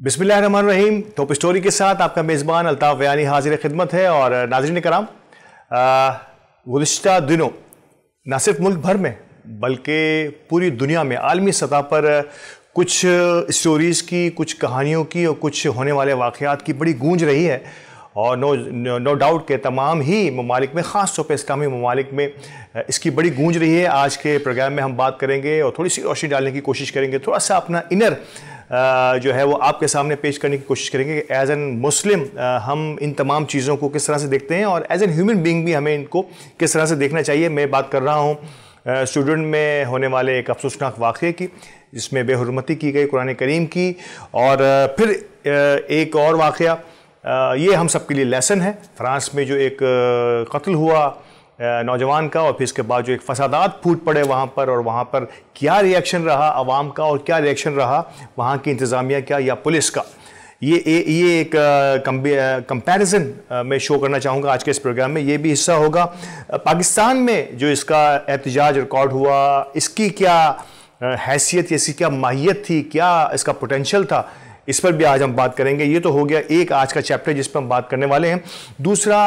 बिस्मिल्लाहिर्रहमानिर्रहीम। Top story के साथ आपका मेज़बान अल्ताफ़ बयानी हाजिर खिदमत है। और नाज़रीन कराम, गुज़िश्ता दिनों न सिर्फ मुल्क भर में बल्कि पूरी दुनिया में आलमी सतह पर कुछ स्टोरीज़ की, कुछ कहानियों की और कुछ होने वाले वाक़यात की बड़ी गूंज रही है। और नो डाउट के तमाम ही ममालिक में, ख़ास तौर पर इस्लामी ममालिक में इसकी बड़ी गूंज रही है। आज के प्रोग्राम में हम बात करेंगे और थोड़ी सी रोशनी डालने की कोशिश करेंगे, थोड़ा सा अपना इनर जो है वो आपके सामने पेश करने की कोशिश करेंगे कि एज एन मुस्लिम हम इन तमाम चीज़ों को किस तरह से देखते हैं और एज एन ह्यूमन बीइंग भी हमें इनको किस तरह से देखना चाहिए। मैं बात कर रहा हूँ स्टूडेंट में होने वाले एक अफसोसनाक वाक़े की, जिसमें बेहुरमती की गई कुरान करीम की। और फिर एक और वाक़या, ये हम सब के लिए लेसन है। फ्रांस में जो एक कत्ल हुआ नौजवान का, और फिर इसके बाद जो एक फसादात फूट पड़े वहाँ पर, और वहाँ पर क्या रिएक्शन रहा आवाम का और क्या रिएक्शन रहा वहाँ की इंतज़ामिया का या पुलिस का, ये एक कंपैरिजन मैं शो करना चाहूँगा आज के इस प्रोग्राम में। ये भी हिस्सा होगा पाकिस्तान में जो इसका एहतजाज रिकॉर्ड हुआ, इसकी क्या हैसियत, इसकी क्या माहियत थी, क्या इसका पोटेंशल था, इस पर भी आज हम बात करेंगे। ये तो हो गया एक आज का चैप्टर जिस पर हम बात करने वाले हैं। दूसरा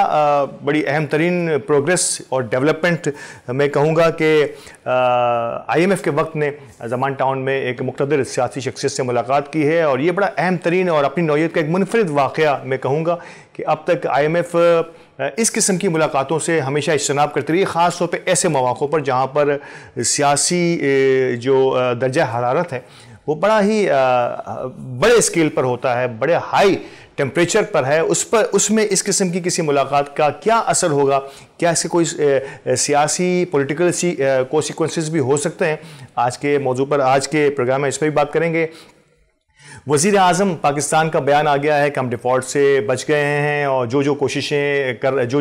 बड़ी अहम तरीन प्रोग्रेस और डेवलपमेंट मैं कहूँगा कि IMF के वक्त ने ज़मान टाउन में एक मुक़तदर सियासी शख्सियत से मुलाकात की है। और ये बड़ा अहम तरीन और अपनी नौइयत का एक मुनफरिद वाक़या मैं कहूँगा कि अब तक IMF इस किस्म की मुलाकातों से हमेशा इज्तनाब करती रही, ख़ास तौर पर ऐसे मौक़ों पर जहाँ पर सियासी जो दर्जा हरारत है वो बड़ा ही बड़े स्केल पर होता है, बड़े हाई टेम्परेचर पर है। उसमें इस किस्म की किसी मुलाकात का क्या असर होगा, क्या इसके कोई सियासी पॉलिटिकल कॉन्सिक्वेंसेस भी हो सकते हैं। आज के मौजू पर, आज के प्रोग्राम में इस पर भी बात करेंगे। वज़ीर आज़म पाकिस्तान का बयान आ गया है कि हम डिफ़ॉल्ट से बच गए हैं, और जो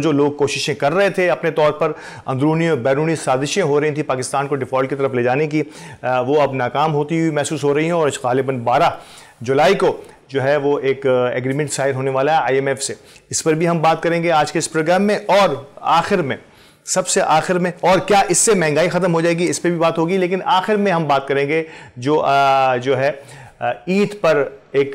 जो लोग कोशिशें कर रहे थे अपने तौर पर, अंदरूनी और बैरूनी साजिशें हो रही थी पाकिस्तान को डिफ़ॉल्ट की तरफ ले जाने की, वो अब नाकाम होती हुई महसूस हो रही हैं। और ग़ालिबन 12 जुलाई को जो है वो एक एग्रीमेंट साइन होने वाला है IMF से। इस पर भी हम बात करेंगे आज के इस प्रोग्राम में। और आखिर में, सबसे आखिर में, और क्या इससे महंगाई ख़त्म हो जाएगी, इस पर भी बात होगी। लेकिन आखिर में हम बात करेंगे जो है ईद पर एक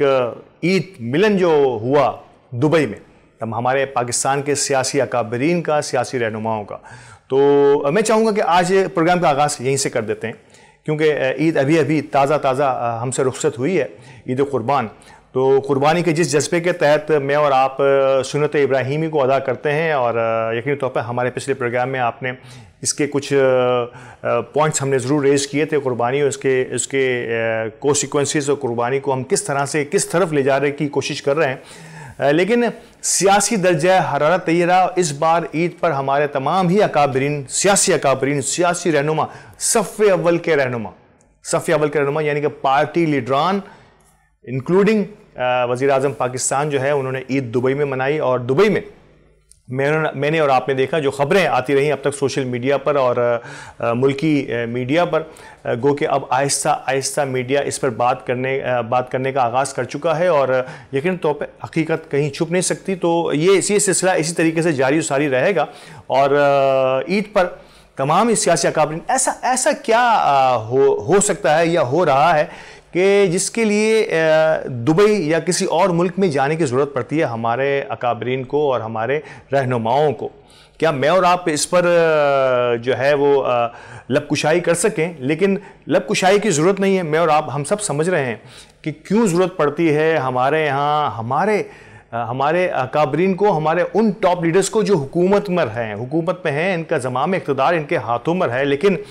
ईद मिलन जो हुआ दुबई में, तब हमारे पाकिस्तान के सियासी अकाबरीन का, सियासी रहनुमाओं का। तो मैं चाहूँगा कि आज प्रोग्राम का आगाज़ यहीं से कर देते हैं, क्योंकि ईद अभी अभी ताज़ा हमसे रुखसत हुई है, ईद कुर्बान। तो कुर्बानी के जिस जज्बे के तहत मैं और आप सुन्नत इब्राहीमी को अदा करते हैं, और यकीनी तौर पर हमारे पिछले प्रोग्राम में आपने इसके कुछ पॉइंट्स हमने ज़रूर रेज़ किए थे, कुर्बानी और इसके कॉन्सिक्वेंसेस, और कुर्बानी को हम किस तरह से किस तरफ ले जाने की कोशिश कर रहे हैं। लेकिन सियासी दर्जा हरारत तय रहा। इस बार ईद पर हमारे तमाम ही अकाबरीन, सियासी रहनुमा, सफ़े अव्वल के रहनुमा यानी कि पार्टी लीडरान इंक्लूडिंग वज़ीर आज़म पाकिस्तान जो है, उन्होंने ईद दुबई में मनाई। और दुबई में मैंने और आपने देखा जो ख़बरें आती रहीं अब तक सोशल मीडिया पर और मुल्की मीडिया पर, गो कि अब आहिस्ता आहिस्ता मीडिया इस पर बात करने का आगाज़ कर चुका है। और यकीन तौर पे हकीकत कहीं छुप नहीं सकती। तो ये सिलसिला इसी तरीके से जारी सारी रहेगा। और ईद पर तमाम ही सियासी अकाबरीन, ऐसा क्या हो सकता है या हो रहा है कि जिसके लिए दुबई या किसी और मुल्क में जाने की ज़रूरत पड़ती है हमारे अकाबरीन को और हमारे रहनुमाओं को। क्या मैं और आप इस पर जो है वो लबकुशाई कर सकें? लेकिन लबकुशाई की ज़रूरत नहीं है। मैं और आप, हम सब समझ रहे हैं कि क्यों ज़रूरत पड़ती है हमारे यहाँ, हमारे अकाबरीन को, हमारे उन टॉप लीडर्स को जो हुकूमत में हैं, इनका ज़माम इक़्तिदार इनके हाथों में है, लेकिन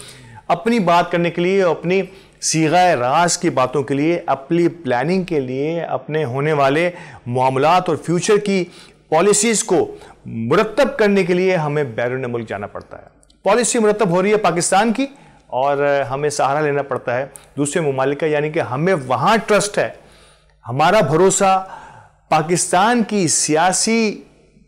अपनी बात करने के लिए, अपनी सीग़ाए राज की बातों के लिए, अपनी प्लानिंग के लिए, अपने होने वाले मामलात और फ्यूचर की पॉलिसीज़ को मुरत्तब करने के लिए हमें बैरून मुल्क जाना पड़ता है। पॉलिसी मुरत्तब हो रही है पाकिस्तान की, और हमें सहारा लेना पड़ता है दूसरे ममालिक का, यानी कि हमें वहाँ ट्रस्ट है, हमारा भरोसा पाकिस्तान की सियासी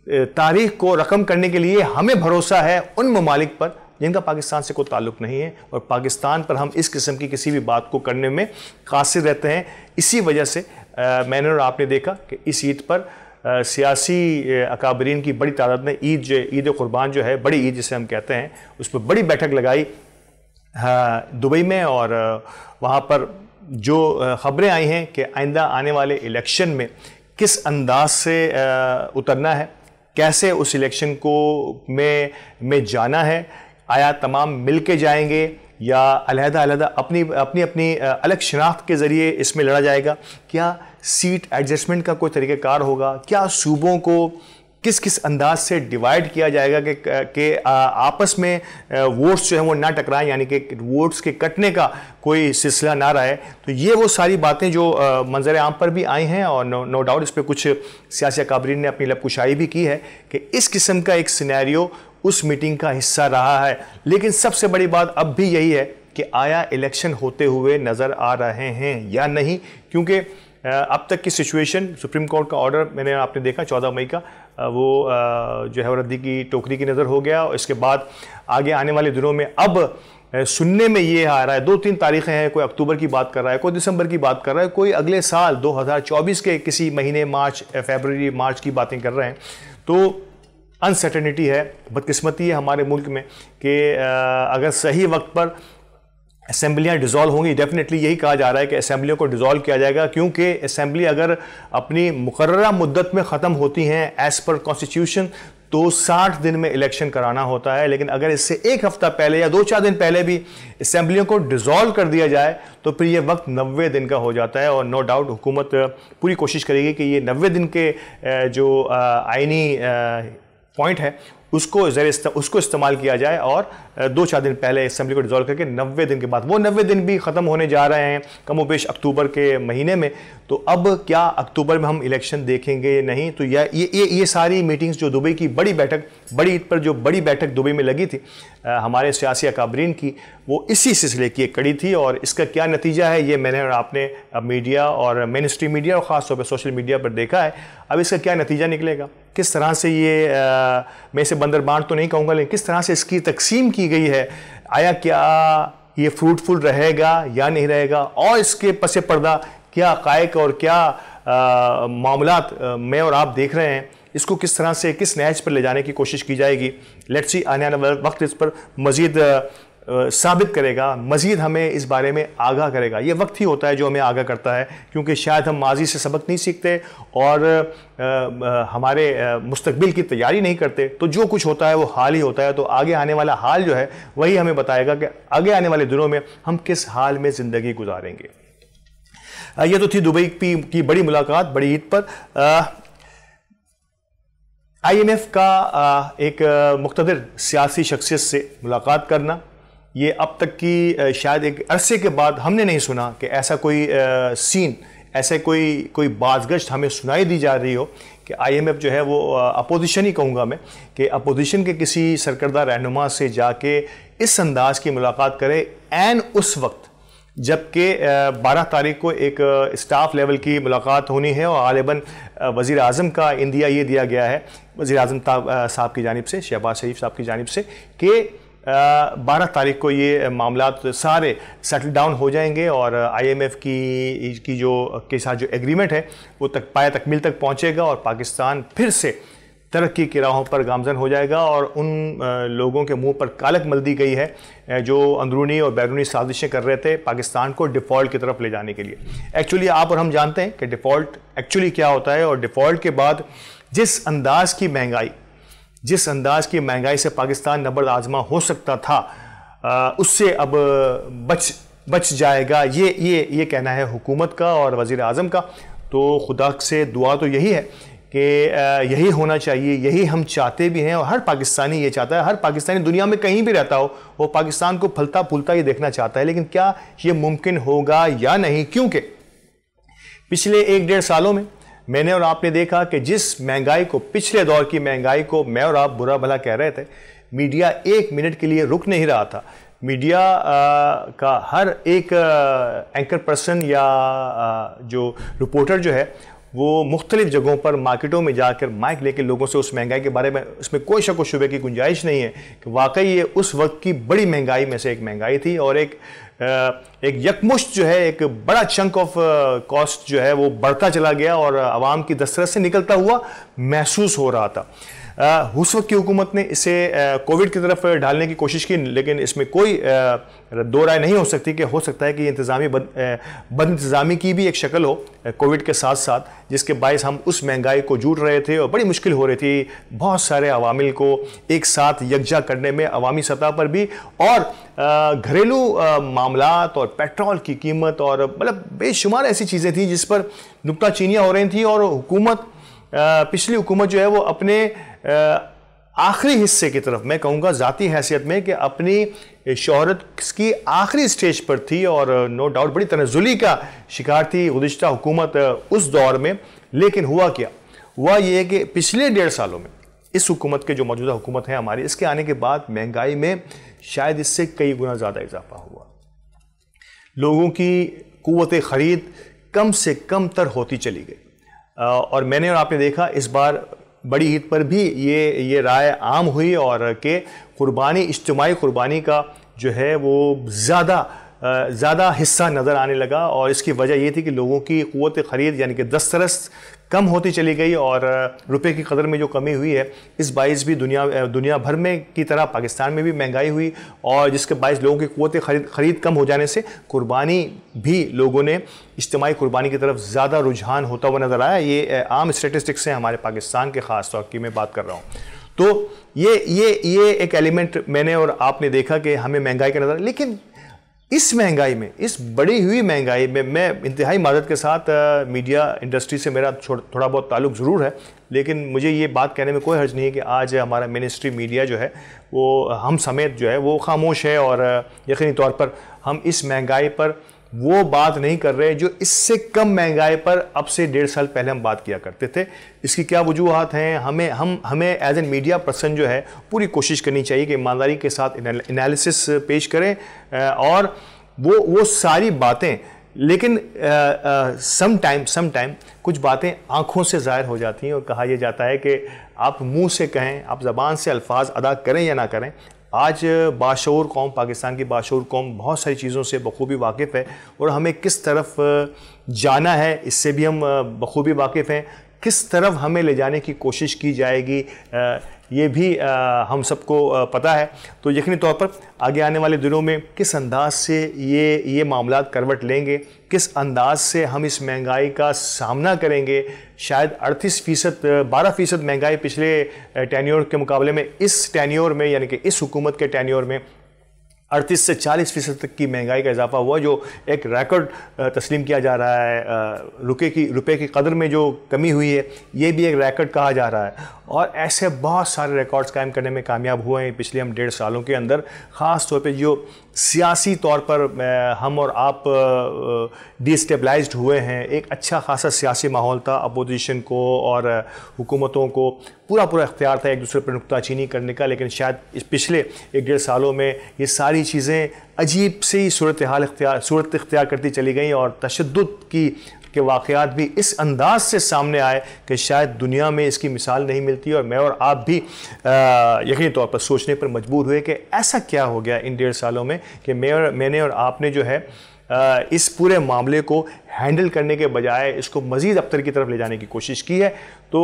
तारीख को रकम करने के लिए हमें भरोसा है उन ममालिक पर जिनका पाकिस्तान से कोई ताल्लुक़ नहीं है, और पाकिस्तान पर हम इस किस्म की किसी भी बात को करने में कासिर रहते हैं। इसी वजह से मैंने और आपने देखा कि इस ईद पर सियासी अकाबरीन की बड़ी तादाद ने ईद कुर्बान जो है, बड़ी ईद जिसे हम कहते हैं, उस पर बड़ी बैठक लगाई दुबई में। और वहाँ पर जो खबरें आई हैं कि आइंदा आने वाले इलेक्शन में किस अंदाज से उतरना है, कैसे उस इलेक्शन को में जाना है, आया तमाम मिल के जाएंगे या अलहदा अपनी अपनी अपनी अलग शनाख्त के ज़रिए इसमें लड़ा जाएगा, क्या सीट एडजस्टमेंट का कोई तरीक़ाकार होगा, क्या सूबों को किस किस अंदाज से डिवाइड किया जाएगा कि आपस में वोट्स जो है वो ना टकराएं, यानी कि वोट्स के कटने का कोई सिलसिला ना रहे। तो ये वो सारी बातें जो मंजर आम पर भी आई हैं और नो डाउट इस पर कुछ सियासी अकाबरीन ने अपनी लबकुशाई भी की है कि इस किस्म का एक सिनेरियो उस मीटिंग का हिस्सा रहा है। लेकिन सबसे बड़ी बात अब भी यही है कि आया इलेक्शन होते हुए नज़र आ रहे हैं या नहीं, क्योंकि अब तक की सिचुएशन, सुप्रीम कोर्ट का ऑर्डर मैंने आपने देखा 14 मई का, वो जो है रद्दी की टोकरी की नज़र हो गया। और इसके बाद आगे आने वाले दिनों में अब सुनने में ये आ रहा है, 2-3 तारीखें हैं, कोई अक्टूबर की बात कर रहा है, कोई दिसंबर की बात कर रहा है, कोई अगले साल 2024 के किसी महीने फरवरी मार्च की बातें कर रहे हैं। तो अनसर्टेनिटी है, बदकिस्मती है हमारे मुल्क में कि अगर सही वक्त पर असेंबलियाँ डिज़ोल्व होंगी, डेफिनेटली यही कहा जा रहा है कि असेंबलियों को डिज़ोल्व किया जाएगा, क्योंकि असेंबली अगर अपनी मुकर्ररा मुद्दत में ख़त्म होती हैं एज़ पर कॉन्स्टिट्यूशन तो 60 दिन में इलेक्शन कराना होता है। लेकिन अगर इससे एक हफ़्ता पहले या 2-4 दिन पहले भी असेंबलियों को डिज़ोल्व कर दिया जाए तो फिर ये वक्त 90 दिन का हो जाता है। और नो डाउट हुकूमत पूरी कोशिश करेगी कि ये 90 दिन के जो आइनी पॉइंट है उसको इस्तेमाल किया जाए और 2-4 दिन पहले असेंबली को डिज़ोल्व करके 90 दिन के बाद, वो 90 दिन भी ख़त्म होने जा रहे हैं कमोबेश अक्टूबर के महीने में। तो अब क्या अक्टूबर में हम इलेक्शन देखेंगे या नहीं? तो ये सारी मीटिंग्स जो दुबई की बड़ी ईद पर जो बड़ी बैठक दुबई में लगी थी हमारे सियासी अकाबरीन की, वो इसी सिलसिले की एक कड़ी थी। और इसका क्या नतीजा है ये मैंने और आपने मीडिया और मेन स्ट्रीम मीडिया और ख़ास तौर पर सोशल मीडिया पर देखा है। अब इसका क्या नतीजा निकलेगा, किस तरह से ये मैं इसे बंदरबांट तो नहीं कहूँगा, लेकिन किस तरह से इसकी तकसीम की गई है, आया क्या ये फ्रूटफुल रहेगा या नहीं रहेगा, और इसके पसे पर्दा क्या हक़ाइक़ और क्या मामलात मैं और आप देख रहे हैं, इसको किस तरह से किस नहज पर ले जाने की कोशिश की जाएगी। लेट्स सी, आने वाला वक्त इस पर मज़ीद साबित करेगा, मज़ीद हमें इस बारे में आगाह करेगा। ये वक्त ही होता है जो हमें आगाह करता है, क्योंकि शायद हम माजी से सबक नहीं सीखते और हमारे मुस्तकबिल की तैयारी नहीं करते। तो जो कुछ होता है वो हाल ही होता है। तो आगे आने वाला हाल जो है वही हमें बताएगा कि आगे आने वाले दिनों में हम किस हाल में ज़िंदगी गुजारेंगे। ये तो थी दुबई की बड़ी मुलाकात बड़ी ईद पर। IMF का एक मुक़्तदिर सियासी शख्सियत से मुलाकात करना, ये अब तक की शायद एक अरसे के बाद हमने नहीं सुना कि ऐसा कोई सीन, ऐसे कोई बाज़गश्त हमें सुनाई दी जा रही हो कि IMF जो है वो अपोजिशन ही कहूँगा मैं, कि अपोजिशन के किसी सरकर्दा रहनुमा से जाके इस अंदाज की मुलाकात करे एन उस वक्त जबकि 12 तारीख को एक स्टाफ लेवल की मुलाकात होनी है। और गालिबन वज़ीर आज़म का इंदिया ये दिया गया है वज़ीर आज़म साहब की जानिब से, शहबाज शरीफ साहब की जानिब से, कि 12 तारीख को ये मामलात सारे सेटल डाउन हो जाएंगे और IMF की जो के साथ जो एग्रीमेंट है वो पाया तकमील तक पहुँचेगा और पाकिस्तान फिर से तरक्की की राहों पर गामजन हो जाएगा। और उन लोगों के मुंह पर कालक मल दी गई है जो अंदरूनी और बैरूनी साजिशें कर रहे थे पाकिस्तान को डिफ़ॉल्ट की तरफ ले जाने के लिए। एक्चुअली आप और हम जानते हैं कि डिफ़ॉल्ट एक्चुअली क्या होता है, और डिफ़ॉल्ट के बाद जिस अंदाज की महंगाई से पाकिस्तान नबर्द आज़मा हो सकता था उससे अब बच जाएगा, ये कहना है हुकूमत का और वज़ीर आज़म का। तो खुदा से दुआ तो यही है कि यही होना चाहिए, यही हम चाहते भी हैं और हर पाकिस्तानी ये चाहता है, हर पाकिस्तानी दुनिया में कहीं भी रहता हो वो पाकिस्तान को फलता फूलता ये देखना चाहता है। लेकिन क्या ये मुमकिन होगा या नहीं, क्योंकि पिछले 1-1.5 सालों में मैंने और आपने देखा कि जिस महंगाई को, पिछले दौर की महंगाई को मैं और आप बुरा भला कह रहे थे, मीडिया 1 मिनट के लिए रुक नहीं रहा था। मीडिया का हर एक एंकर पर्सन या जो रिपोर्टर जो है वो मुख्तलिफ जगहों पर मार्केटों में जाकर माइक लेकर लोगों से उस महंगाई के बारे में, उसमें कोई शक व शुबे की गुंजाइश नहीं है कि वाकई ये उस वक्त की बड़ी महंगाई में से एक महंगाई थी। और एक यकमुश्त जो है, एक बड़ा चंक ऑफ कॉस्ट जो है वो बढ़ता चला गया और आवाम की दस्तरस से निकलता हुआ महसूस हो रहा था। उस वक्त की हुकूमत ने इसे कोविड की तरफ ढालने की कोशिश की, लेकिन इसमें कोई दो राय नहीं हो सकती कि हो सकता है कि इंतज़ामी बद इंतज़ामी की भी एक शक्ल हो कोविड के साथ साथ, जिसके बायस हम उस महंगाई को जूझ रहे थे और बड़ी मुश्किल हो रही थी बहुत सारे अवामिल को एक साथ यकजा करने में अवामी सतह पर भी, और घरेलू मामलात और पेट्रोल की कीमत और मतलब बेशुमार ऐसी चीज़ें थी जिस पर नुक्ताचीनियाँ हो रही थी। और हुकूमत, पिछली हुकूमत जो है वो अपने आखिरी हिस्से की तरफ, मैं कहूँगा ज़ाती हैसियत में कि अपनी शोहरत की आखिरी स्टेज पर थी और नो डाउट बड़ी तनज़्ज़ुली का शिकार थी गुज़िश्ता हुकूमत उस दौर में। लेकिन हुआ क्या? हुआ ये कि पिछले 1.5 सालों में इस हुकूमत के, जो मौजूदा हुकूमत है हमारी, इसके आने के बाद महंगाई में शायद इससे कई गुना ज़्यादा इजाफा हुआ। लोगों की क़ुव्वत ख़रीद कम से कम तर होती चली गई और मैंने और आपने देखा इस बार बड़ी ईद पर भी ये राय आम हुई और कि कुर्बानी, इज्तिमाई कुर्बानी का जो है वो ज़्यादा हिस्सा नज़र आने लगा। और इसकी वजह ये थी कि लोगों की क़ुव्वत ख़रीद यानी कि दस्तरस कम होती चली गई और रुपए की कदर में जो कमी हुई है, इस बाइस भी दुनिया भर में की तरह पाकिस्तान में भी महंगाई हुई और जिसके बाइस लोगों की क़ुव्वत ख़रीद कम हो जाने से कुर्बानी भी, लोगों ने इज्तिमाई कुर्बानी की तरफ ज़्यादा रुझान होता हुआ नज़र आया। ये आम स्टेटिस्टिक्स हैं हमारे पाकिस्तान के ख़ास तौर की मैं बात कर रहा हूँ। तो ये एक एलिमेंट मैंने और आपने देखा कि हमें महंगाई का नज़र, लेकिन इस महंगाई में, इस बढ़ी हुई महंगाई में, मैं इंतहाई मादत के साथ मीडिया इंडस्ट्री से मेरा थोड़ा बहुत ताल्लुक़ ज़रूर है, लेकिन मुझे ये बात कहने में कोई हर्ज नहीं है कि आज हमारा मिनिस्ट्री मीडिया जो है वो हम समेत जो है वो खामोश है और यकीनी तौर पर हम इस महंगाई पर वो बात नहीं कर रहे जो इससे कम महंगाई पर अब से 1.5 साल पहले हम बात किया करते थे। इसकी क्या वजूहात हैं? हमें एज एन मीडिया पर्सन जो है पूरी कोशिश करनी चाहिए कि ईमानदारी के साथ एनालिसिस पेश करें और वो सारी बातें, लेकिन सम टाइम कुछ बातें आंखों से ज़ाहिर हो जाती हैं और कहा यह जाता है कि आप मुंह से कहें, आप ज़बान से अल्फाज अदा करें या ना करें। आज बाशऊर कौम, पाकिस्तान की बाशऊर कौम बहुत सारी चीज़ों से बखूबी वाकिफ़ है और हमें किस तरफ जाना है इससे भी हम बखूबी वाकिफ़ हैं। किस तरफ हमें ले जाने की कोशिश की जाएगी ये भी हम सबको पता है। तो यकीनी तौर पर आगे आने वाले दिनों में किस अंदाज से ये मामलात करवट लेंगे, किस अंदाज से हम इस महंगाई का सामना करेंगे। शायद 38%, 12% महंगाई पिछले टेन्योर के मुकाबले में इस टेन्योर में, यानी कि इस हुकूमत के टेन्योर में 38 से 40% तक की महंगाई का इजाफा हुआ, जो एक रिकॉर्ड तस्लीम किया जा रहा है। रुपए की कदर में जो कमी हुई है ये भी एक रिकॉर्ड कहा जा रहा है और ऐसे बहुत सारे रिकॉर्ड्स कायम करने में कामयाब हुए हैं पिछले हम 1.5 सालों के अंदर। ख़ास तौर पे जो सियासी तौर पर हम और आप डिस्टेबलाइज्ड हुए हैं, एक अच्छा खासा सियासी माहौल था, अपोजिशन को और हुकूमतों को पूरा इख्तियार था एक दूसरे पर नुक्ताचीनी करने का, लेकिन शायद इस पिछले 1.5 सालों में ये सारी चीज़ें अजीब सी सूरत इख्तियार करती चली गई और तशद्दुद के वाक़यात भी इस अंदाज से सामने आए कि शायद दुनिया में इसकी मिसाल नहीं मिलती। और मैं और आप भी यकीनी तौर पर सोचने पर मजबूर हुए कि ऐसा क्या हो गया इन 1.5 सालों में कि मैंने और आपने जो है इस पूरे मामले को हैंडल करने के बजाय इसको मज़ीद अबतर की तरफ ले जाने की कोशिश की है। तो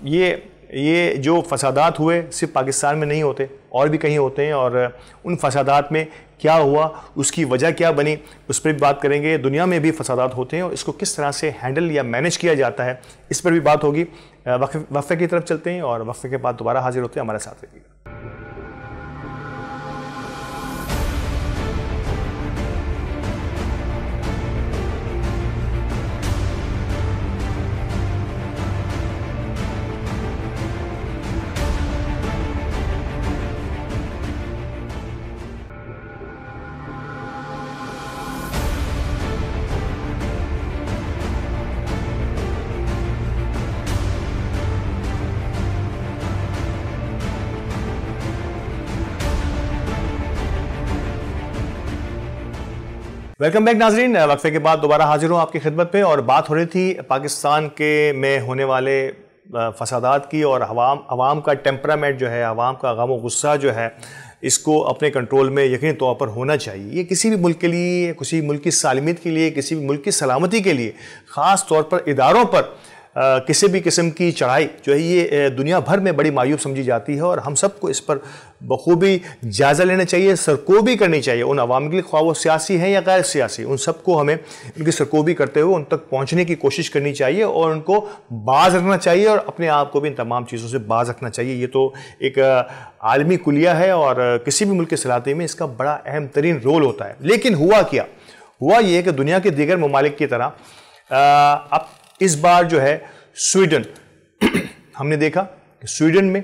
ये जो फसादात हुए सिर्फ पाकिस्तान में नहीं होते, और भी कहीं होते हैं और उन फसादात में क्या हुआ, उसकी वजह क्या बनी, उस पर भी बात करेंगे। दुनिया में भी फसादात होते हैं और इसको किस तरह से हैंडल या मैनेज किया जाता है इस पर भी बात होगी। वक्फे की तरफ चलते हैं और वक्फे के बाद दोबारा हाजिर होते हैं। हमारे साथ रहिएगा। वेलकम बैक नाजरीन, वक्फे के बाद दोबारा हाजिर हूँ आपकी खिदमत पे और बात हो रही थी पाकिस्तान के में होने वाले फसादात की और अवाम का टेम्परामेंट जो है, अवाम का गम व गुस्सा जो है, इसको अपने कंट्रोल में यकीनी तौर पर होना चाहिए। ये किसी भी मुल्क के लिए, किसी मुल्क की सालमियत के लिए, किसी भी मुल्क की सलामती के लिए, ख़ास तौर पर इदारों पर किसी भी किस्म की चढ़ाई जो है ये दुनिया भर में बड़ी मायूब समझी जाती है और हम सबको इस पर बखूबी जायज़ा लेना चाहिए, सरकोबी करनी चाहिए उन अवाम के लिए, ख्वाह वो सियासी हैं या गैर सियासी, उन सबको हमें उनकी सरकोबी करते हुए उन तक पहुँचने की कोशिश करनी चाहिए और उनको बाज रखना चाहिए और अपने आप को भी इन तमाम चीज़ों से बाज रखना चाहिए। ये तो एक आलमी कुलिया है और किसी भी मुल्क की सलाहती में इसका बड़ा अहम तरीन रोल होता है। लेकिन हुआ क्या? हुआ ये कि दुनिया के दीगर ममालिक की तरह अब इस बार जो है स्वीडन हमने देखा कि स्वीडन में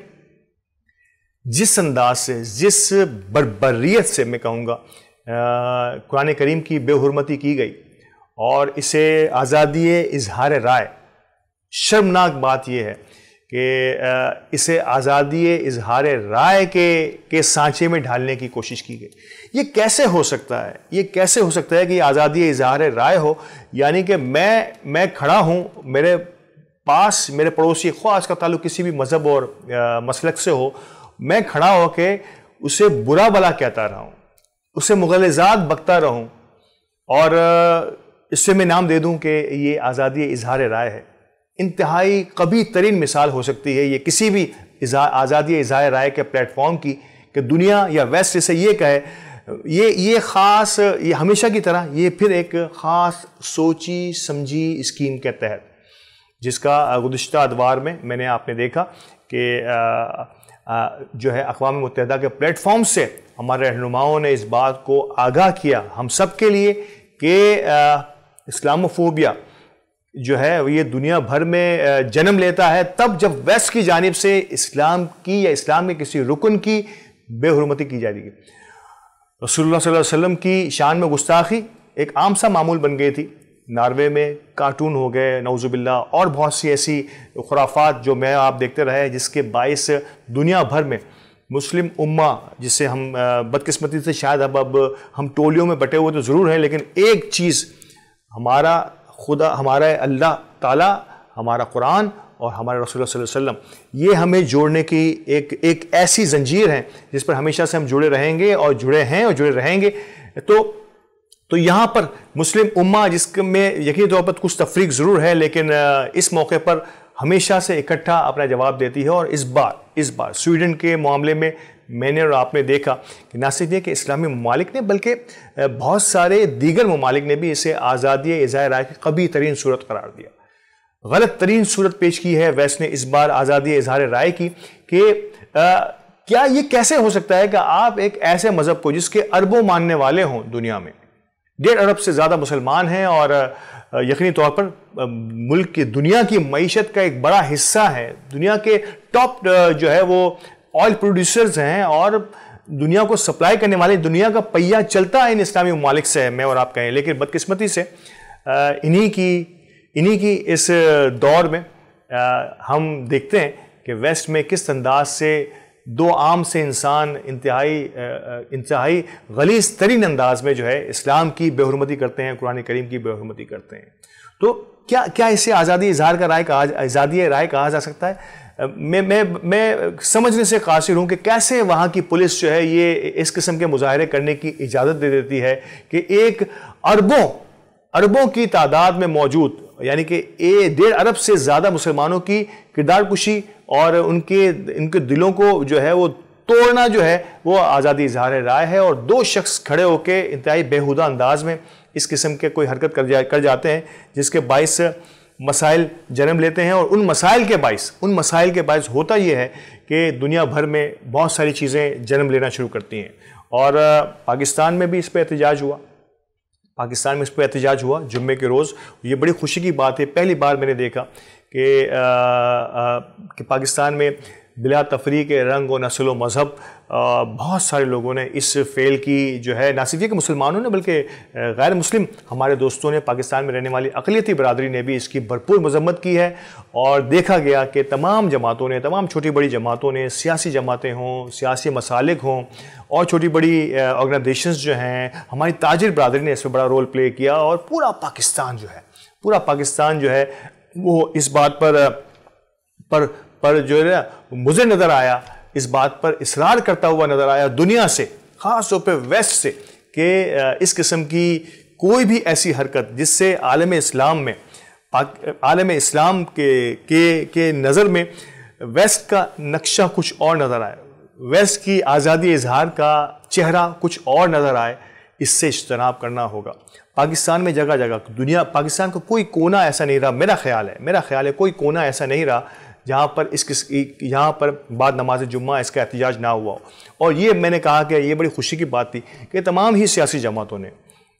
जिस अंदाज से, जिस बर्बरियत से मैं कहूँगा कुरान करीम की बेहुरमती की गई और इसे आज़ादी इजहार राय, शर्मनाक बात यह है कि इसे आज़ादी इजहार राय के सांचे में ढालने की कोशिश की गई। ये कैसे हो सकता है? ये कैसे हो सकता है कि आज़ादी इजहार राय हो, यानी कि मैं खड़ा हूँ, मेरे पास मेरे पड़ोसी, ख्वाह इसका ताल्लुक किसी भी मज़हब और मसलक से हो, मैं खड़ा होकर उसे बुरा भला कहता रहूँ, उसे मुग़ल्लिज़ात बकता रहूँ और इससे मैं नाम दे दूँ कि ये आज़ादी इजहार राय है। इंतहाई कभी तरीन मिसाल हो सकती है ये किसी भी आज़ादी इजहार राय के प्लेटफॉर्म की कि दुनिया या वेस्ट इसे ये कहे, ये ख़ास, ये हमेशा की तरह ये फिर एक ख़ास सोची समझी स्कीम के तहत, जिसका गुज़िश्ता अदवार में मैंने आपने देखा कि जो है अक़वाम मुत्तहिदा के प्लेटफॉर्म से हमारे रहनुमाओं ने इस बात को आगाह किया हम सब के लिए कि इस्लामोफोबिया जो है ये दुनिया भर में जन्म लेता है तब जब वेस्ट की जानिब से इस्लाम की या इस्लाम के किसी रुकन की बेहुरमती की जाएगी। रसूलुल्लाह सल्लल्लाहु अलैहि वसल्लम की शान में गुस्ताखी एक आम सा मामूल बन गई थी। नॉर्वे में कार्टून हो गए नौजुबिल्ला और बहुत सी ऐसी खुराफात जो मैं आप देखते रहे, जिसके बाइस दुनिया भर में मुस्लिम उम्मा, जिसे हम बदकिस्मती से शायद अब हम टोलियों में बटे हुए तो ज़रूर हैं, लेकिन एक चीज़ हमारा खुदा, हमारा अल्लाह ताला, हमारा कुरान और हमारे रसूल सल्लल्लाहु अलैहि वसल्लम, ये हमें जोड़ने की एक ऐसी जंजीर है जिस पर हमेशा से हम जुड़े रहेंगे और जुड़े हैं और जुड़े रहेंगे। तो यहाँ पर मुस्लिम उम्मा, जिसमें यकीनी तौर पर कुछ तफरीक ज़रूर है, लेकिन इस मौके पर हमेशा से इकट्ठा अपना जवाब देती है। और इस बार स्वीडन के मामले में मैंने और आपने देखा कि न सिर्फ ये कि इस्लामी ममालिक ने बल्कि बहुत सारे दीगर ममालिक ने भी इसे आज़ादी इज़हार राय की कभी तरीन सूरत करार दिया। गलत तरीन सूरत पेश की है वेस्ट ने इस बार आज़ादी इज़हार राय की कि क्या ये कैसे हो सकता है कि आप एक ऐसे मज़हब को जिसके अरबों मानने वाले हों, दुनिया में 1.5 अरब से ज़्यादा मुसलमान हैं और यकीनी तौर पर मुल्क की दुनिया की मईशत का एक बड़ा हिस्सा है, दुनिया के टॉप जो है वो ऑयल प्रोड्यूसर्स हैं और दुनिया को सप्लाई करने वाले, दुनिया का पहिया चलता है इन इस्लामी ममालिक से है, मैं और आप कहें। लेकिन बदकिस्मती से इन्हीं की इस दौर में हम देखते हैं कि वेस्ट में किस अंदाज से दो आम से इंसान इंतहाई गलीज़ तरीन अंदाज में जो है इस्लाम की बेहुरमती करते हैं, कुरान करीम की बेहुरमती करते हैं। तो क्या इसे आज़ादी इज़हार राय कहा जा सकता है? मैं समझने से कासिर हूँ कि कैसे वहाँ की पुलिस जो है ये इस किस्म के मुजाहरे करने की इजाज़त दे देती है कि एक अरबों की तादाद में मौजूद, यानी कि 1.5 अरब से ज़्यादा मुसलमानों की किरदार कुशी और इनके दिलों को जो है वो तोड़ना जो है वो आज़ादी इज़हार राय है। और 2 शख्स खड़े होकर इंतहाई बेहुदा अंदाज में इस किस्म के कोई हरकत कर जाते हैं जिसके बाइस मसाइल जन्म लेते हैं। और उन मसाइल के बाइस होता यह है कि दुनिया भर में बहुत सारी चीज़ें जन्म लेना शुरू करती हैं। और पाकिस्तान में भी इस पर एहतजाज हुआ जुम्मे के रोज़। ये बड़ी खुशी की बात है, पहली बार मैंने देखा कि पाकिस्तान में बिला तफरीक रंग और नस्ल व मज़हब बहुत सारे लोगों ने इस फेल की जो है, ना सिर्फ कि मुसलमानों ने बल्कि गैर मुस्लिम हमारे दोस्तों ने, पाकिस्तान में रहने वाली अक़लियती बरादरी ने भी इसकी भरपूर मजम्मत की है। और देखा गया कि तमाम जमातों ने, तमाम छोटी बड़ी जमातों ने, सियासी जमातें हों, सियासी मसालिक हों और छोटी बड़ी ऑर्गेनाइजेशंस जो हैं, हमारी ताजिर बरादरी ने इसमें बड़ा रोल प्ले किया। और पूरा पाकिस्तान जो है वो इस बात पर जो है मुझे नज़र आया, इस बात पर इसरार करता हुआ नज़र आया दुनिया से, ख़ास तौर पर वेस्ट से, कि इस किस्म की कोई भी ऐसी हरकत जिससे आलम इस्लाम में आलम इस्लाम के नज़र में वेस्ट का नक्शा कुछ और नज़र आए, वेस्ट की आज़ादी इजहार का चेहरा कुछ और नज़र आए, इससे इज्तनाब करना होगा। पाकिस्तान में जगह जगह दुनिया, पाकिस्तान का कोई कोना ऐसा नहीं रहा, मेरा ख्याल है कोई कोना ऐसा नहीं रहा जहाँ पर यहाँ पर बाद नमाज जुम्मा इसका एहतजाज ना हुआ हो। और ये मैंने कहा कि ये बड़ी खुशी की बात थी कि तमाम ही सियासी जमातों ने,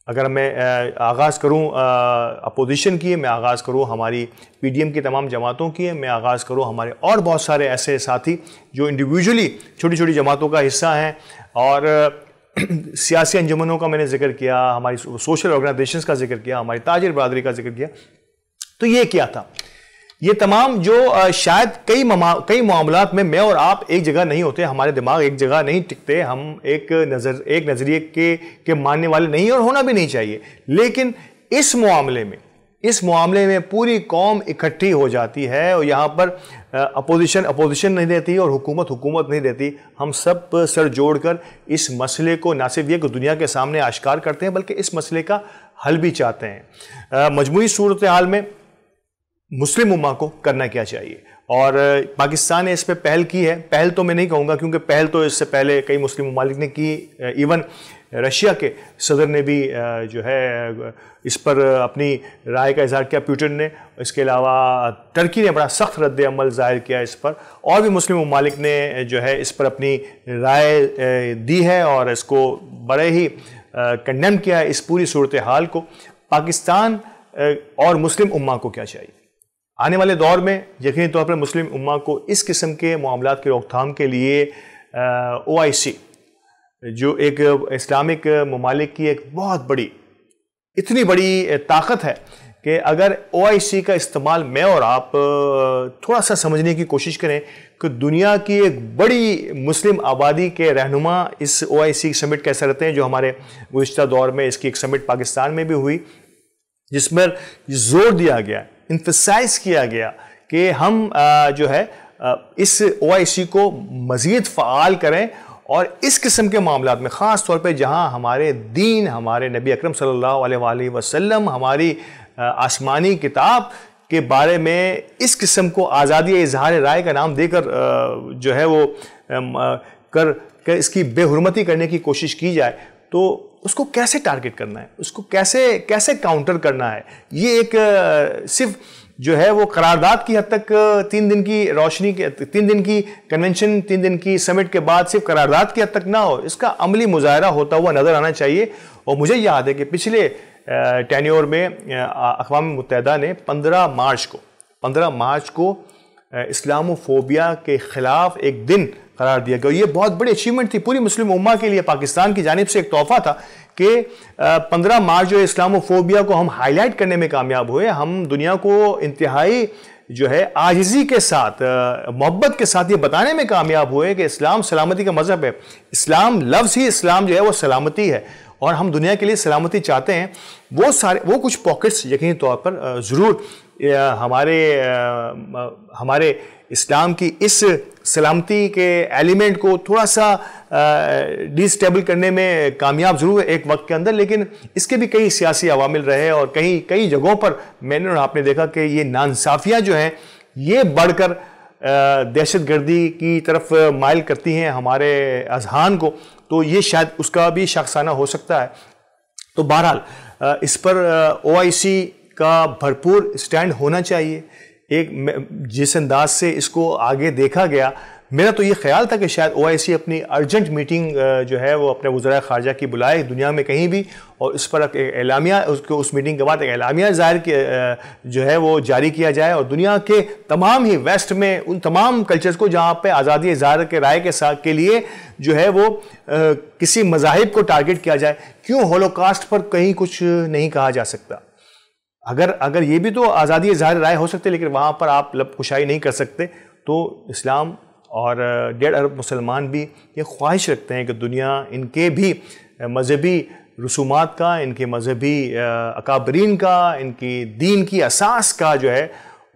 अगर मैं आगाज़ करूँ अपोजिशन की, मैं आगाज़ करूँ हमारी PDM की तमाम जमातों की, मैं आगाज़ करूँ हमारे और बहुत सारे ऐसे साथी जो इंडिविजुअली छोटी छोटी जमातों का हिस्सा हैं, और सियासी अंजुमनों का मैंने जिक्र किया, हमारी सोशल ऑर्गेनाइजेशंस का जिक्र किया, हमारी ताजिर बरादरी का जिक्र किया। तो ये क्या था, ये तमाम जो शायद कई मामलात में मैं और आप एक जगह नहीं होते, हमारे दिमाग एक जगह नहीं टिकते, हम एक नज़रिए के मानने वाले नहीं, और होना भी नहीं चाहिए। लेकिन इस मामले में पूरी कौम इकट्ठी हो जाती है, और यहाँ पर अपोजिशन नहीं देती और हुकूमत नहीं देती। हम सब सर जोड़कर इस मसले को ना सिर्फ ये दुनिया के सामने आश्कार करते हैं, बल्कि इस मसले का हल भी चाहते हैं। मजमूई सूरत हाल में मुस्लिम उम्मा को करना क्या चाहिए, और पाकिस्तान ने इस पर पहल की है। पहल तो मैं नहीं कहूँगा, क्योंकि पहल तो इससे पहले कई मुस्लिम ममालिक ने की, इवन रशिया के सदर ने भी जो है इस पर अपनी राय का इजहार किया, पुतिन ने। इसके अलावा टर्की ने बड़ा सख्त रद्द अमल ज़ाहिर किया इस पर, और भी मुस्लिम ममालिक ने जो है इस पर अपनी राय दी है और इसको बड़े ही कंडेम किया इस पूरी सूरत हाल को। पाकिस्तान और मुस्लिम उम्मा को क्या चाहिए आने वाले दौर में? यकीनी तौर पर मुस्लिम उम्मा को इस किस्म के मामलात की रोकथाम के लिए OIC, जो एक इस्लामिक ममालिक की एक बहुत बड़ी, इतनी बड़ी ताकत है कि अगर OIC का इस्तेमाल मैं और आप थोड़ा सा समझने की कोशिश करें कि दुनिया की एक बड़ी मुस्लिम आबादी के रहनुमा इस OIC समिट कैसे रहते हैं, जो हमारे गुज़िश्ता दौर में इसकी एक समिट पाकिस्तान में भी हुई, जिसमें जोर दिया गया, इम्फसाइज किया गया कि हम जो है इस OIC को मज़ीद फ़आल करें, और इस किस्म के मामलात में ख़ास तौर पे जहाँ हमारे दीन, हमारे नबी अकरम सल्लल्लाहु अलैहि वसल्लम, हमारी आसमानी किताब के बारे में इस किस्म को आज़ादी इजहार राय का नाम देकर जो है वो कर इसकी बेहुरमती करने की कोशिश की जाए, तो उसको कैसे टारगेट करना है, उसको कैसे काउंटर करना है। ये एक सिर्फ जो है वो करारदाद की हद तक 3 दिन की रोशनी के 3 दिन की कन्वेंशन, 3 दिन की समिट के बाद सिर्फ करारदाद की हद तक ना हो, इसका अमली मुजाहरा होता हुआ नज़र आना चाहिए। और मुझे याद है कि पिछले टेन्योर में अक़वाम मुत्तहिदा ने 15 मार्च को इस्लामोफोबिया के ख़िलाफ़ एक दिन करार दिया गया। ये बहुत बड़ी अचीवमेंट थी पूरी मुस्लिम उम्मा के लिए, पाकिस्तान की जानिब से एक तोहफ़ा था कि 15 मार्च जो इस्लामोफोबिया को हम हाईलाइट करने में कामयाब हुए। हम दुनिया को इंतहाई जो है आजिज़ी के साथ, मोहब्बत के साथ ये बताने में कामयाब हुए कि इस्लाम सलामती का मज़हब है। इस्लाम लफ्ज़ ही इस्लाम जो है वो सलामती है, और हम दुनिया के लिए सलामती चाहते हैं। वो कुछ पॉकेट्स यकीनी तौर पर ज़रूर हमारे इस्लाम की इस सलामती के एलिमेंट को थोड़ा सा डिस्टेबल करने में कामयाब ज़रूर है एक वक्त के अंदर, लेकिन इसके भी कई सियासी अवामिल रहे, और कई जगहों पर मैंने और आपने देखा कि ये नाइंसाफ़ियाँ जो हैं ये बढ़कर दहशतगर्दी की तरफ माइल करती हैं हमारे अजहान को। तो ये शायद उसका भी शख्साना हो सकता है। तो बहरहाल इस पर OIC का भरपूर स्टैंड होना चाहिए। जिस अंदाज से इसको आगे देखा गया, मेरा तो ये ख्याल था कि शायद OIC अपनी अर्जेंट मीटिंग जो है वो अपने वज़राए ख़ारजा की बुलाए दुनिया में कहीं भी, और इस पर एलामिया, उस मीटिंग के बाद एक एलामिया जो है वो जारी किया जाए, और दुनिया के तमाम ही वेस्ट में उन तमाम कल्चर्स को जहाँ पे आज़ादी इज़हार के राय के साथ के लिए जो है वो किसी मज़ाहिब को टारगेट किया जाए। क्यों होलोकास्ट पर कहीं कुछ नहीं कहा जा सकता? अगर ये भी तो आज़ादी इज़हार राय हो सकते, लेकिन वहाँ पर आप लब कुशाई नहीं कर सकते, तो इस्लाम और 1.5 अरब मुसलमान भी ये ख्वाहिश रखते हैं कि दुनिया इनके भी मजहबी रसूमात का, इनके मजहबी अकाबरीन का, इनकी दीन की असास का जो है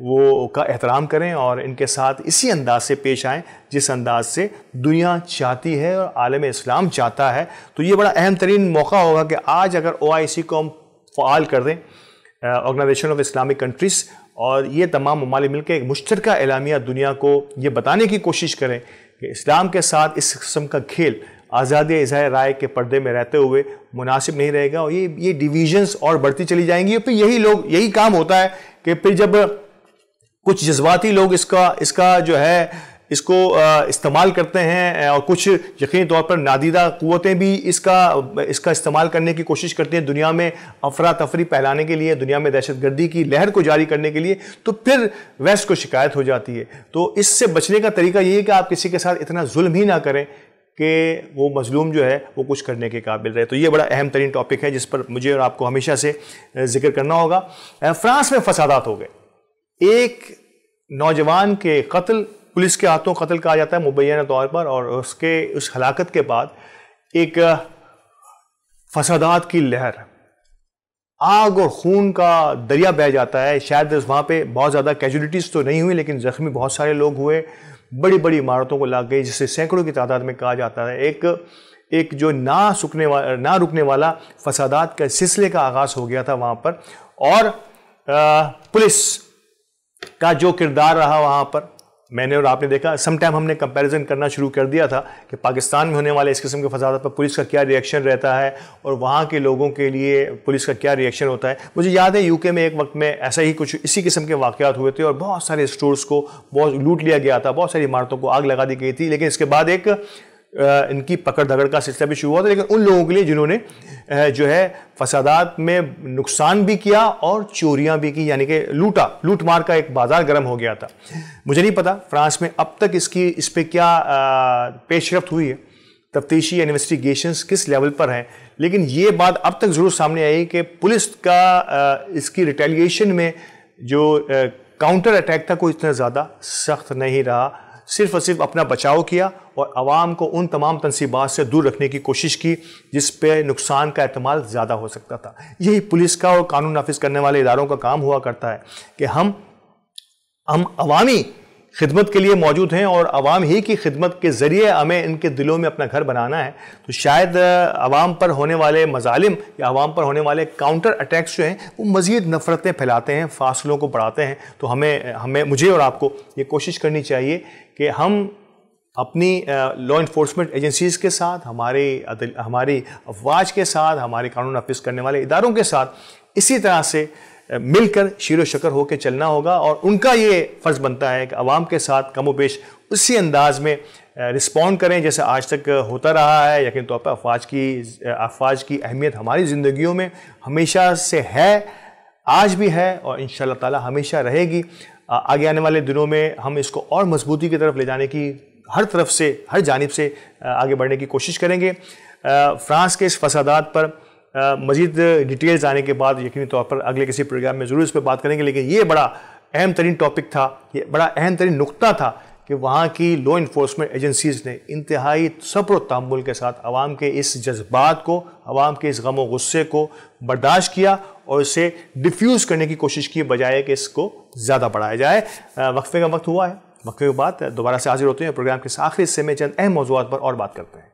वो का एहतराम करें, और इनके साथ इसी अंदाज से पेश आएँ जिस अंदाज से दुनिया चाहती है और आलम इस्लाम चाहता है। तो ये बड़ा अहम तरीन मौका होगा कि आज अगर OIC को हम फ़आल कर दें, ऑर्गेनाइजेशन ऑफ इस्लामिक कंट्रीज़, और ये तमाम ममालिक मिलकर एक मुश्तरका एलामिया दुनिया को ये बताने की कोशिश करें कि इस्लाम के साथ इस किस्म का खेल आज़ादी इज़हार राय के पर्दे में रहते हुए मुनासिब नहीं रहेगा, और ये डिवीजन्स और बढ़ती चली जाएंगी। और फिर यही काम होता है कि फिर जब कुछ जज्बाती लोग इसका जो है इसको इस्तेमाल करते हैं, और कुछ यकीनी तौर पर नादीदा क़ुव्वतें भी इसका इस्तेमाल करने की कोशिश करती हैं दुनिया में अफरा तफरी फैलाने के लिए, दुनिया में दहशतगर्दी की लहर को जारी करने के लिए, तो फिर वेस्ट को शिकायत हो जाती है। तो इससे बचने का तरीका यही है कि आप किसी के साथ इतना जुल्म ही ना करें कि वो मजलूम जो है वो कुछ करने के काबिल रहे। तो ये बड़ा अहम तरीन टॉपिक है जिस पर मुझे और आपको हमेशा से जिक्र करना होगा। फ्रांस में फसादात हो गए। एक नौजवान के कत्ल, पुलिस के हाथों कत्ल कहा जाता है मुबैना तौर पर, और उस हलाकत के बाद एक फसादात की लहर, आग और खून का दरिया बह जाता है। शायद वहाँ पे बहुत ज़्यादा कैजुअलिटीज़ तो नहीं हुई, लेकिन ज़ख्मी बहुत सारे लोग हुए, बड़ी बड़ी इमारतों को लाग गई, जिससे सैकड़ों की तादाद में कहा जाता है एक जो ना रुकने वाला फसादात का सिलसिले का आगाज़ हो गया था वहाँ पर। और पुलिस का जो किरदार रहा वहाँ पर, मैंने और आपने देखा, समटाइम हमने कंपैरिजन करना शुरू कर दिया था कि पाकिस्तान में होने वाले इस किस्म के फसादात पर पुलिस का क्या रिएक्शन रहता है और वहाँ के लोगों के लिए पुलिस का क्या रिएक्शन होता है। मुझे याद है यूके में एक वक्त में ऐसा ही कुछ इसी किस्म के वाक़यात हुए थे, और बहुत सारे स्टोर्स को बहुत लूट लिया गया था, बहुत सारी इमारतों को आग लगा दी गई थी। लेकिन इसके बाद एक इनकी पकड़ धकड़ का सिलसिला भी शुरू हुआ था, लेकिन उन लोगों के लिए जिन्होंने जो है फसादात में नुकसान भी किया और चोरियां भी की, यानी कि लूट मार का एक बाजार गर्म हो गया था। मुझे नहीं पता फ्रांस में अब तक इस पे क्या पेशरफ्त हुई है, तफ्तीशी इन्वेस्टिगेशंस किस लेवल पर हैं, लेकिन ये बात अब तक ज़रूर सामने आई कि पुलिस का इसकी रिटेलिएशन में जो काउंटर अटैक था कोई इतना ज़्यादा सख्त नहीं रहा, सिर्फ और सिर्फ अपना बचाव किया और आवाम को उन तमाम तनसीबात से दूर रखने की कोशिश की जिस पे नुकसान का एहतमाल ज़्यादा हो सकता था। यही पुलिस का और कानून नाफिज करने वाले इदारों का काम हुआ करता है कि हम अवामी खिदमत के लिए मौजूद हैं, और अवाम ही की खिदमत के ज़रिए हमें इनके दिलों में अपना घर बनाना है। तो शायद अवाम पर होने वाले मजालिम या अवाम पर होने वाले काउंटर अटैक्स जो हैं वो मज़ीद नफ़रतें फैलाते हैं, फासलों को बढ़ाते हैं। तो हमें मुझे और आपको ये कोशिश करनी चाहिए कि हम अपनी लॉ इन्फोर्समेंट एजेंसीज़ के साथ, हमारी अफवाज के साथ, हमारे कानून नाफिज करने वाले इदारों के साथ इसी तरह से मिलकर शीरो शकर होकर चलना होगा, और उनका ये फ़र्ज़ बनता है कि आवाम के साथ कमो बेश उसी अंदाज में रिस्पॉन्ड करें जैसे आज तक होता रहा है। यकीन तौर पर अफवाज की अहमियत हमारी ज़िंदगियों में हमेशा से है, आज भी है, और इंशाअल्लाह ताला हमेशा रहेगी। आगे आने वाले दिनों में हम इसको और मजबूती की तरफ ले जाने की हर तरफ से, हर जानिब से आगे बढ़ने की कोशिश करेंगे। फ्रांस के इस फसादात पर मज़ीद डिटेल्स आने के बाद यकीनी तौर पर अगले किसी प्रोग्राम में ज़रूर इस पर बात करेंगे, लेकिन ये बड़ा अहम तरीन टॉपिक था, ये बड़ा अहम तरीन नुक्ता था कि वहाँ की लॉ इन्फोर्समेंट एजेंसीज़ ने इंतहाई सब्र और तहम्मुल के साथ आवाम के इस जज्बात को, आवाम के इस गम और गुस्से को बर्दाश्त किया और इसे डिफ्यूज़ करने की कोशिश की, बजाय कि इसको ज़्यादा बढ़ाया जाए। वक्फे का वक्त हुआ है, वक्फे के बाद दोबारा से हाजिर होते हैं। प्रोग्राम के आखिरी हिस्से में चंद अहम मौज़ूआत पर और बात करते हैं।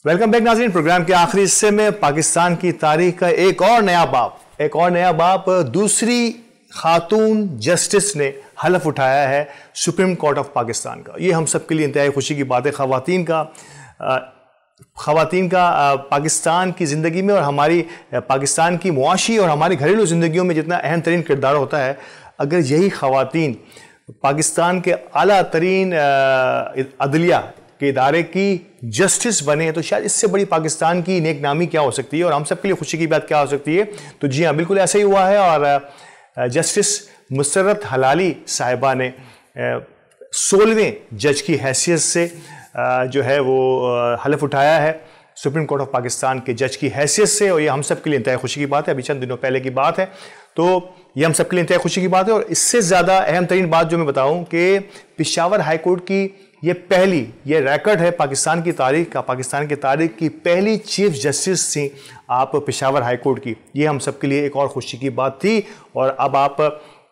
वेलकम बैक नाज़रीन। प्रोग्राम के आखिरी हिस्से में पाकिस्तान की तारीख का एक और नया बाप दूसरी खातून जस्टिस ने हलफ उठाया है सुप्रीम कोर्ट ऑफ पाकिस्तान का। ये हम सब के लिए इंतहाई खुशी की बात है। ख़वातीन का पाकिस्तान की ज़िंदगी में और हमारी पाकिस्तान की मुआशी और हमारी घरेलू ज़िंदगियों में जितना अहम तरीन किरदार होता है, अगर यही ख़वातीन पाकिस्तान के आला तरीन अदलिया के इदारे की जस्टिस बने तो शायद इससे बड़ी पाकिस्तान की नेक नामी क्या हो सकती है और हम सब के लिए खुशी की बात क्या हो सकती है। तो जी हाँ, बिल्कुल ऐसा ही हुआ है और जस्टिस मुसर्रत हलाली साहिबा ने 16वें जज की हैसियत से जो है वो हलफ उठाया है सुप्रीम कोर्ट ऑफ पाकिस्तान के जज की हैसियत से, और ये हम सब के लिए इंतहाई खुशी की बात है। अभी चंद दिनों पहले की बात है, तो ये हम सब के लिए इंतहाई खुशी की बात है। और इससे ज़्यादा अहम तरीन बात जो मैं बताऊं कि पेशावर हाई कोर्ट की ये रिकॉर्ड है पाकिस्तान की तारीख का, पाकिस्तान की तारीख की पहली चीफ जस्टिस थी आप पेशावर हाई कोर्ट की। ये हम सब के लिए एक और खुशी की बात थी। और अब आप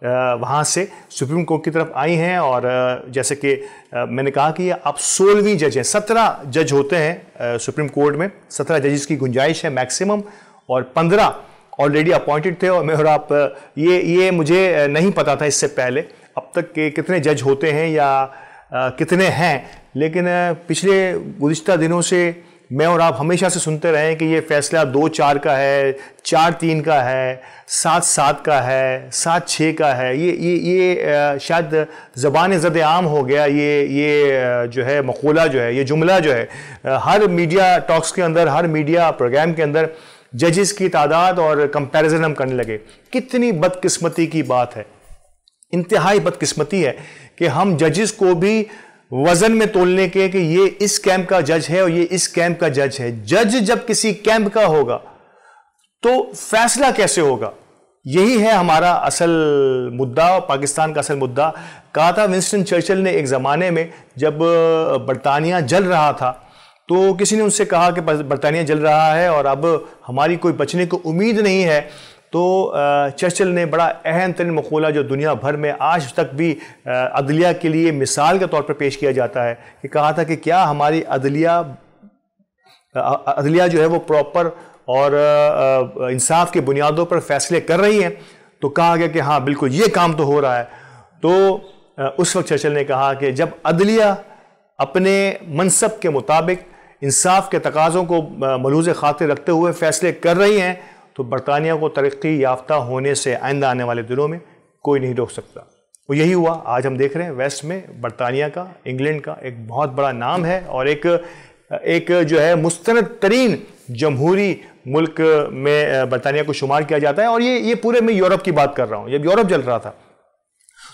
वहाँ से सुप्रीम कोर्ट की तरफ आई हैं, और जैसे कि मैंने कहा कि आप 16वीं जज हैं। 17 जज होते हैं सुप्रीम कोर्ट में, 17 जजेस की गुंजाइश है मैक्सिमम, और 15 ऑलरेडी अपॉइंटेड थे। और आप ये मुझे नहीं पता था इससे पहले अब तक के कितने जज होते हैं या कितने हैं, लेकिन पिछले गुज़िश्ता दिनों से मैं और आप हमेशा से सुनते रहे हैं कि ये फैसला 2-4 का है, 4-3 का है, 7-7 का है, 7-6 का है। ये शायद ज़बान ज़द आम हो गया। ये जो है मक़ूला जो है, ये जुमला जो है हर मीडिया टॉक्स के अंदर, हर मीडिया प्रोग्राम के अंदर जजेस की तादाद और कंपैरिजन हम करने लगे। कितनी बदकिस्मती की बात है, इंतहाई बदकिस्मती है कि हम जजेस को भी वजन में तोलने के कि ये इस कैंप का जज है और ये इस कैंप का जज है। जज जब किसी कैंप का होगा तो फैसला कैसे होगा? यही है हमारा असल मुद्दा, पाकिस्तान का असल मुद्दा। कहा था विंस्टन चर्चिल ने एक ज़माने में, जब बरतानिया जल रहा था, तो किसी ने उनसे कहा कि बरतानिया जल रहा है और अब हमारी कोई बचने को उम्मीद नहीं है। तो चर्चिल ने बड़ा अहम तरीन मक़ूला जो दुनिया भर में आज तक भी अदलिया के लिए मिसाल के तौर पर पेश किया जाता है, कि कहा था कि क्या हमारी अदलिया जो है वो प्रॉपर और इंसाफ की बुनियादों पर फैसले कर रही हैं? तो कहा गया कि हाँ बिल्कुल ये काम तो हो रहा है। तो उस वक्त चर्चिल ने कहा कि जब अदलिया अपने मनसब के मुताबिक इंसाफ के तकाज़ों को मलूज़ खातिर रखते हुए फैसले कर रही हैं, तो बरतानिया को तरक्की याफ्ता होने से आइंदा आने वाले दिनों में कोई नहीं रोक सकता। और यही हुआ। आज हम देख रहे हैं वेस्ट में बरतानिया का, इंग्लैंड का एक बहुत बड़ा नाम है और एक जो है मुस्तनद तरीन जमहूरी मुल्क में बरतानिया को शुमार किया जाता है। और ये पूरे में यूरोप की बात कर रहा हूँ, जब यूरोप जल रहा था।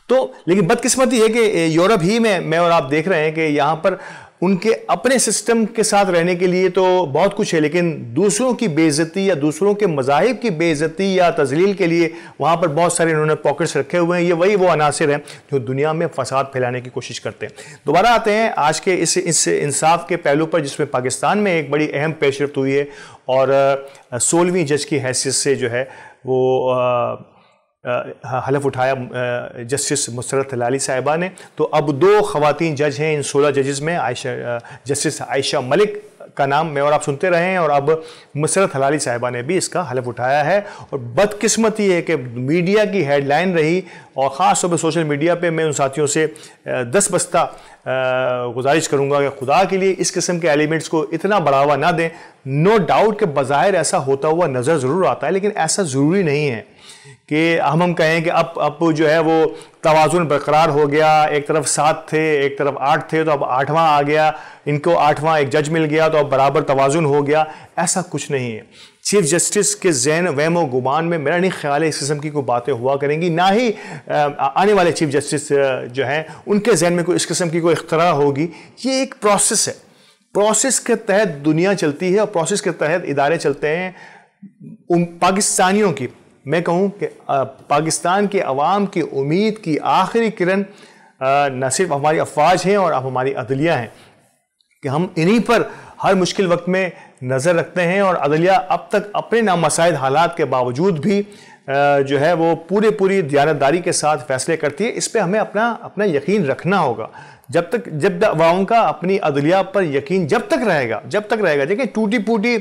तो लेकिन बदकिस्मती है कि यूरोप ही में मैं और आप देख रहे हैं कि यहाँ पर उनके अपने सिस्टम के साथ रहने के लिए तो बहुत कुछ है, लेकिन दूसरों की बेइज्जती या दूसरों के मज़ाहिब की बेइज्जती या तज़लील के लिए वहाँ पर बहुत सारे इन्होंने पॉकेट्स रखे हुए हैं। ये वो अनासिर हैं जो दुनिया में फसाद फैलाने की कोशिश करते हैं। दोबारा आते हैं आज के इस इंसाफ के पहलू पर, जिसमें पाकिस्तान में एक बड़ी अहम पेशरफ्त हुई है और 16वीं जज की हैसियत से जो है वो हलफ उठाया जस्टिस मुसरत हलाली साहिबा ने। तो अब 2 ख़वातीन जज हैं इन 16 जजेस में। जस्टिस आयशा मलिक का नाम मैं और आप सुनते रहे हैं, और अब मुसरत हलाली साहिबा ने भी इसका हलफ उठाया है। और बदकिस्मती है कि मीडिया की हेडलाइन रही, और ख़ास तौर पर सोशल मीडिया पे मैं उन साथियों से 10 बस्ता गुजारिश करूँगा कि खुदा के लिए इस किस्म के एलिमेंट्स को इतना बढ़ावा ना दें। नो डाउट कि बज़ाहिर ऐसा होता हुआ नज़र ज़रूर आता है, लेकिन ऐसा ज़रूरी नहीं है कि हम कहें कि अब जो है वो तवाज़ुन बरकरार हो गया। एक तरफ 7 थे, एक तरफ 8 थे, तो अब 8वां आ गया, इनको 8वां एक जज मिल गया तो अब बराबर तवाज़ुन हो गया। ऐसा कुछ नहीं है। चीफ जस्टिस के ज़हन वहम व गुमान में मेरा नहीं ख्याल है इस किस्म की कोई बातें हुआ करेंगी, ना ही आने वाले चीफ जस्टिस जो हैं उनके जहन में कोई इस किस्म की कोई इख्तरा होगी। ये एक प्रोसेस है, प्रोसेस के तहत दुनिया चलती है और प्रोसेस के तहत इदारे चलते हैं। पाकिस्तानियों की, मैं कहूँ कि पाकिस्तान के अवाम की उम्मीद की आखिरी किरण न सिर्फ हमारी अफवाज हैं और अब हमारी अदलिया हैं कि हम इन्हीं पर हर मुश्किल वक्त में नज़र रखते हैं। और अदलिया अब तक अपने नामसाइद हालात के बावजूद भी जो है वो पूरी दियानतदारी के साथ फैसले करती है। इस पर हमें अपना यकीन रखना होगा। जब अवाम का अपनी अदलिया पर यकीन जब तक रहेगा देखिए टूटी फूटी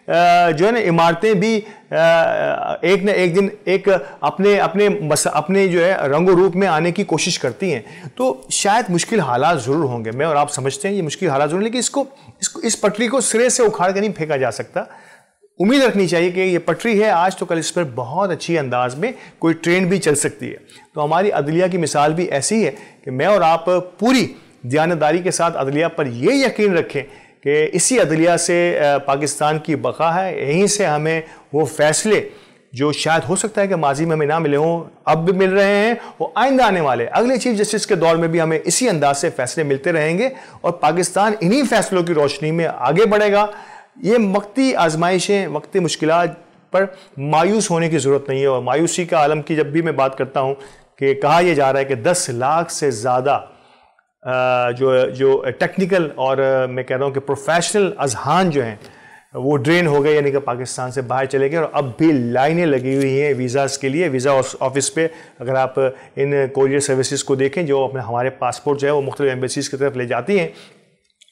जो है ना इमारतें भी एक न एक दिन एक अपने जो है रंगो रूप में आने की कोशिश करती हैं। तो शायद मुश्किल हालात ज़रूर होंगे, मैं और आप समझते हैं ये मुश्किल हालात ज़रूर, लेकिन इस पटरी को सिरे से उखाड़ कर नहीं फेंका जा सकता। उम्मीद रखनी चाहिए कि ये पटरी है आज तो कल इस पर बहुत अच्छी अंदाज में कोई ट्रेन भी चल सकती है। तो हमारी अदलिया की मिसाल भी ऐसी है कि मैं और आप पूरी दियानतदारी के साथ अदलिया पर ये यकीन रखें कि इसी अदलिया से पाकिस्तान की बका है। यहीं से हमें वो फैसले जो शायद हो सकता है कि माजी में हमें ना मिले हों, अब भी मिल रहे हैं, वो आइंदा आने वाले अगले चीफ जस्टिस के दौर में भी हमें इसी अंदाज से फैसले मिलते रहेंगे और पाकिस्तान इन्हीं फैसलों की रोशनी में आगे बढ़ेगा। ये वक्ती आजमाइशें, वक्ती मुश्किलात पर मायूस होने की ज़रूरत नहीं है। और मायूसी का आलम की जब भी मैं बात करता हूँ कि कहा यह जा रहा है कि 10 लाख से ज़्यादा जो टेक्निकल और मैं कह रहा हूँ कि प्रोफेशनल अजहान जो हैं वो ड्रेन हो गए, यानी कि पाकिस्तान से बाहर चले गए और अब भी लाइनें लगी हुई हैं वीज़ाज़ के लिए। वीज़ा ऑफिस पे अगर आप इन कोरियर सर्विसेज को देखें जो अपने हमारे पासपोर्ट जो है वो मुख्तलिफ एम्बेसीज़ की तरफ ले जाती हैं,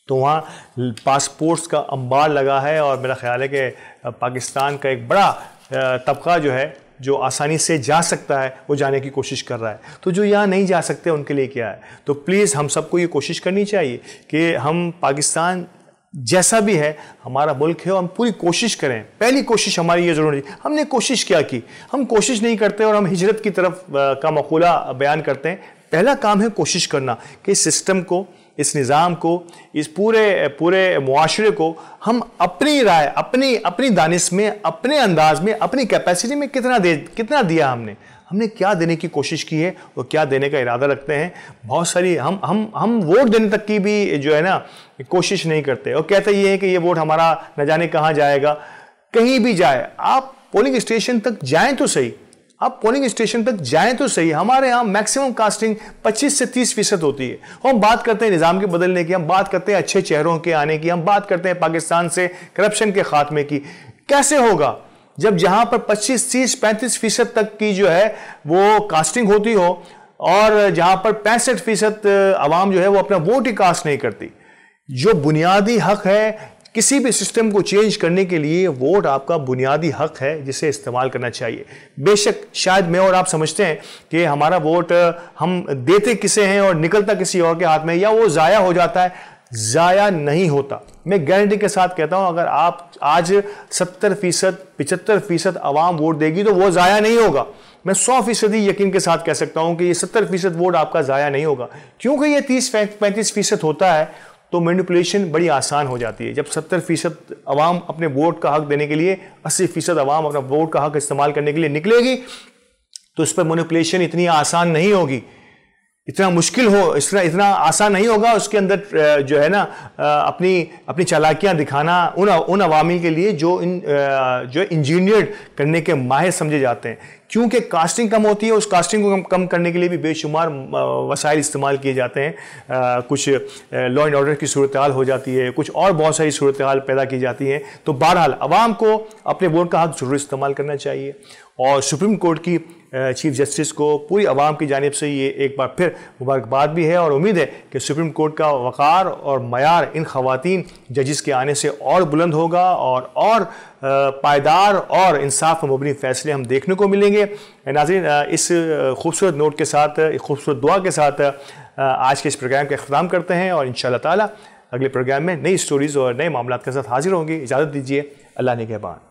तो वहाँ पासपोर्ट्स का अंबार लगा है। और मेरा ख्याल है कि पाकिस्तान का एक बड़ा तबका जो है जो आसानी से जा सकता है वो जाने की कोशिश कर रहा है। तो जो यहाँ नहीं जा सकते उनके लिए क्या है? तो प्लीज़ हम सबको ये कोशिश करनी चाहिए कि हम पाकिस्तान जैसा भी है हमारा मुल्क है और हम पूरी कोशिश करें। पहली कोशिश हमारी ये ज़रूरी है, हमने कोशिश क्या की? हम कोशिश नहीं करते और हम हिजरत की तरफ का मक़ूला बयान करते हैं। पहला काम है कोशिश करना कि इस सिस्टम को, इस निज़ाम को, इस पूरे मुआशरे को हम अपनी राय, अपनी दानिश में, अपने अंदाज में, अपनी कैपेसिटी में कितना दिया हमने क्या देने की कोशिश की है और क्या देने का इरादा रखते हैं। बहुत सारी हम वोट देने तक की भी जो है ना कोशिश नहीं करते और कहते ये है कि ये वोट हमारा न जाने कहाँ जाएगा। कहीं भी जाए, आप पोलिंग स्टेशन तक जाएं तो सही, हमारे यहाँ मैक्सिमम कास्टिंग 25 से 30% होती है। हम बात करते हैं निज़ाम के बदलने की, हम बात करते हैं अच्छे चेहरों के आने की, हम बात करते हैं पाकिस्तान से करप्शन के खात्मे की। कैसे होगा जब जहां पर 25, 30, 35% तक की जो है वो कास्टिंग होती हो और जहां पर 65% आवाम जो है वो अपना वोट ही कास्ट नहीं करती। जो बुनियादी हक है किसी भी सिस्टम को चेंज करने के लिए, वोट आपका बुनियादी हक है जिसे इस्तेमाल करना चाहिए। बेशक शायद मैं और आप समझते हैं कि हमारा वोट हम देते किसे हैं और निकलता किसी और के हाथ में, या वो ज़ाया हो जाता है। ज़ाया नहीं होता। मैं गारंटी के साथ कहता हूं अगर आप आज 70%, 75% आवाम वोट देगी तो वो ज़ाया नहीं होगा। मैं 100% यकीन के साथ कह सकता हूं कि ये 70% वोट आपका ज़ाया नहीं होगा, क्योंकि ये 30-35% होता है तो मैनिपुलेशन बड़ी आसान हो जाती है। जब 70% आवाम अपने वोट का हक देने के लिए, 80% आवाम अपना वोट का हक इस्तेमाल करने के लिए निकलेगी तो इस पर मैनिपुलेशन इतनी आसान नहीं होगी, इतना मुश्किल हो, इतना आसान नहीं होगा उसके अंदर जो है ना अपनी चालाकियां दिखाना उन अवामी के लिए जो इंजीनियर्ड करने के माहिर समझे जाते हैं। क्योंकि कास्टिंग कम होती है, उस कास्टिंग को कम करने के लिए भी बेशुमार वसाइल इस्तेमाल किए जाते हैं। कुछ लॉ एंड ऑर्डर की सूरत हाल हो जाती है, कुछ और बहुत सारी सूरत हाल पैदा की जाती हैं। तो बहरहाल अवाम को अपने वोट का हक जरूर इस्तेमाल करना चाहिए। और सुप्रीम कोर्ट की चीफ जस्टिस को पूरी आवाम की जानिब से ये एक बार फिर मुबारकबाद भी है और उम्मीद है कि सुप्रीम कोर्ट का वक़ार और मयार इन ख़वातीन जजेस के आने से और बुलंद होगा और पायदार और इंसाफ पर मबनी फ़ैसले हम देखने को मिलेंगे। नाज़रीन, इस खूबसूरत नोट के साथ, एक खूबसूरत दुआ के साथ आज के इस प्रोग्राम का इख्तिताम करते हैं और इंशाअल्लाह ताला अगले प्रोग्राम में नई स्टोरीज़ और नए मामलात के साथ हाजिर होंगे। इजाज़त दीजिए। अल्लाह निगहबान।